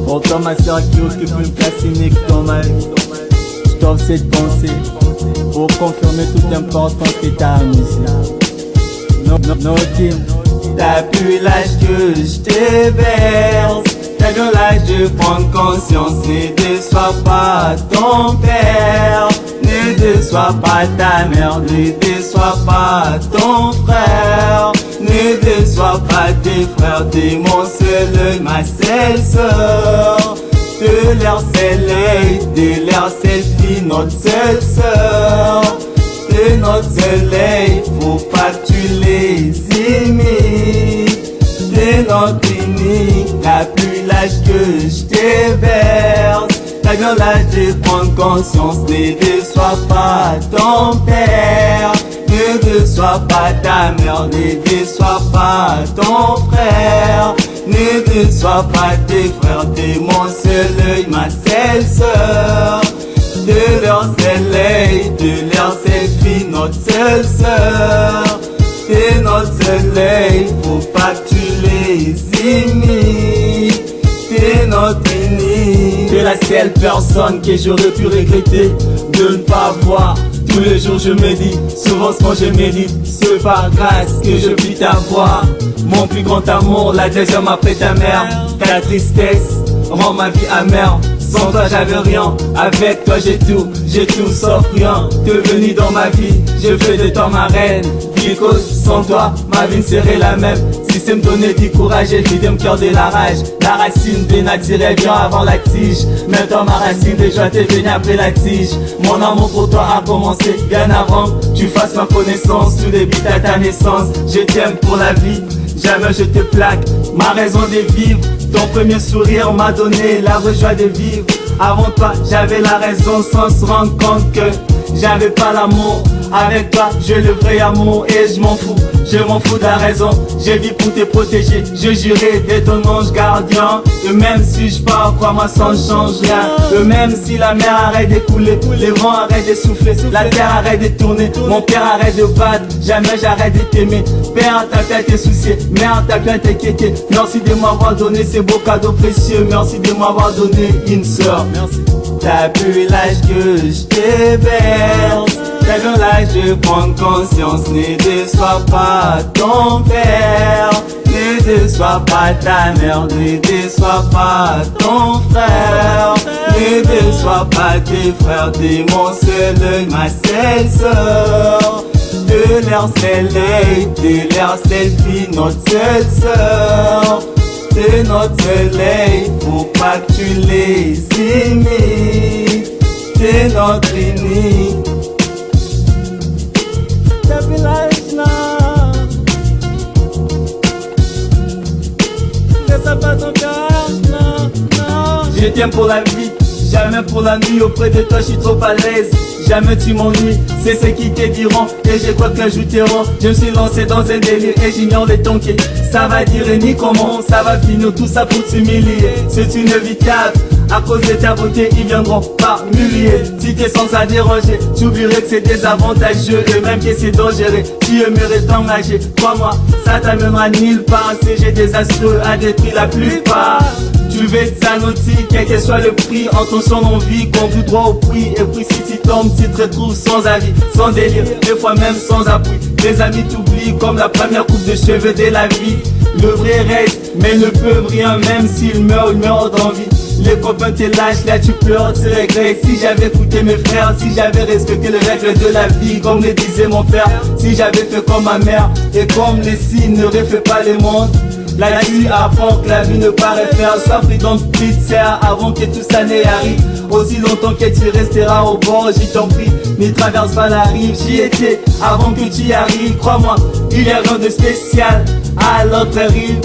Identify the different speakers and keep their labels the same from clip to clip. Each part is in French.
Speaker 1: Pour toi ma sœur qui occupe une place unique dans ma vie, je t'offre cette pensée pour confirmer toute l'importance que t'as à musique. Notine, t'as plus l'âge que je te berce. T'as bien l'âge de prendre conscience. Ne déçois pas ton père, ne déçois pas ta mère, ne déçois pas ton frère, ne déçois pas tes frères. T'es mon seul œil, ma seule sœur. De leur seul œil, de leur seule fille, notre seule sœur. De notre seul œil, faut pas que tu les imites. De notre unique, t'as plus l'âge que je te berce. T'as bien l'âge de prendre conscience. Ne déçois pas ton père, ne déçois pas ta mère, ne déçois pas ton frère, ne déçois pas tes frères. T'es mon seul œil, ma seule sœur. De leur seul œil, de leur seule fille, notre seule sœur. De notre seul œil, faut pas que tu les imites. T'es notre unique. T'es la seule personne que j'aurais pu regretter de ne pas voir. Tous les jours je médite, souvent quand je médite, c'est par grâce que je puis t'avoir. Mon plus grand amour, la deuxième après ta mère. Ta tristesse rend ma vie amère. Sans toi j'avais rien, avec toi j'ai tout sauf rien. T'es venu dans ma vie, je fais de toi ma reine. Because sans toi, ma vie ne serait la même. Si c'est me donner du courage et de me cœur de la rage. La racine des naturels vient avant la tige. Maintenant ma racine de joie t'es venue après la tige. Mon amour pour toi a commencé bien avant que tu fasses ma connaissance. Tout débute à ta naissance, je t'aime pour la vie. Jamais je te plaque, ma raison de vivre. Ton premier sourire m'a donné la vraie joie de vivre. Avant toi, j'avais la raison sans se rendre compte que j'avais pas l'amour. Avec toi, j'ai le vrai amour et je m'en fous de la raison. Je vis pour te protéger, je jurais d'être ton ange gardien. Et même si je pars, crois-moi, ça ne change rien. Et même si la mer arrête de couler, les vents arrêtent de souffler, la terre arrête de tourner, mon père arrête de battre, jamais j'arrête de t'aimer. Père, t'as bien tes soucis, mère, t'as bien t'inquiété. Merci de m'avoir donné ces beaux cadeaux précieux. Merci de m'avoir donné une sœur. Merci. T'as plus l'âge que je te berce. T'as bien l'âge de prendre conscience. Ne déçois pas ton père, ne déçois pas ta mère, ne déçois pas ton frère, ne déçois pas tes frères. T'es mon seul œil, ma seule sœur. De leur seul œil, de leur seule fille, notre seule sœur. De notre seul œil, faut pas que tu les imites. T'es notre unique. T'as plus l'âge là. Laisse pas ton cœur, non, non. Je t'aime pour la vie, jamais pour la nuit. Auprès de toi, je suis trop à l'aise. Jamais tu m'ennuies, c'est ce qui te diront. Et je crois que j'ajouteront. Je me suis lancé dans un délire et j'ignore les temps que ça va dire ni comment ça va finir. Tout ça pour t'humilier, c'est inévitable. À cause de ta beauté, ils viendront par milliers. Si t'es sans ça déranger, tu oublierais que c'est désavantageux et même que c'est dangereux. Tu aimerais t'engager, crois-moi, ça t'amènera nulle part. Un CG désastreux a détruit la plupart. Tu veux être sanotique, quel que soit le prix. En ton champ d'envie, conduis droit au prix. Et puis si tu tombes, tu te retrouves sans avis, sans délire, des fois même sans appui. Tes amis t'oublient comme la première coupe de cheveux de la vie. Le vrai reste, mais ne peuvent rien, même s'ils meurent d'envie. Les copains te lâchent, là tu pleures, tu regrettes. Si j'avais écouté mes frères, si j'avais respecté les règles de la vie, comme le disait mon père. Si j'avais fait comme ma mère, et comme les signes ne refait pas les mondes. La vie apprend que la vie ne paraît faire. Sois prudent, petite sœur, avant que tout ça n'arrive. Aussi longtemps que tu resteras au bord, j'y t'en prie, n'y traverse pas la rive. J'y étais avant que tu y arrives, crois-moi, il y a rien de spécial à l'autre rive.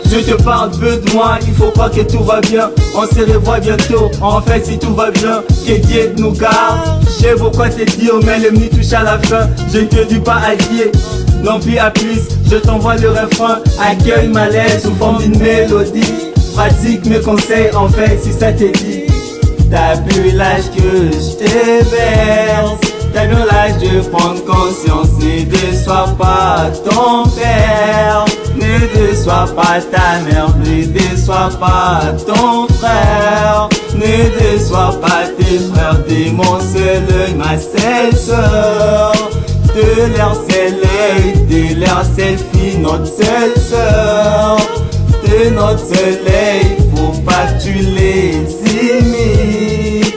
Speaker 1: Je te parle peu de moi, il faut pas que tout va bien. On se revoit bientôt, en fait si tout va bien, que Dieu nous garde. Je sais pourquoi te dire, mais le menu touche à la fin. Je ne te dis pas à Dieu, non plus à plus. Je t'envoie le refrain, accueille ma lettre sous forme d'une mélodie. Pratique mes conseils, en fait si ça te dit. T'as plus l'âge que je te berce. T'as bien l'âge de prendre conscience. Ne déçois pas ton père, ne déçois pas ta mère, ne déçois pas ton frère, ne déçois pas tes frères. T'es mon seul œil, ma seule sœur. De leur seul œil, de leur seule fille, notre seule sœur. De notre seul œil, faut pas que tu les imites.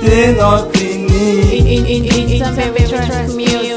Speaker 1: De notre uni.
Speaker 2: In some favorite music.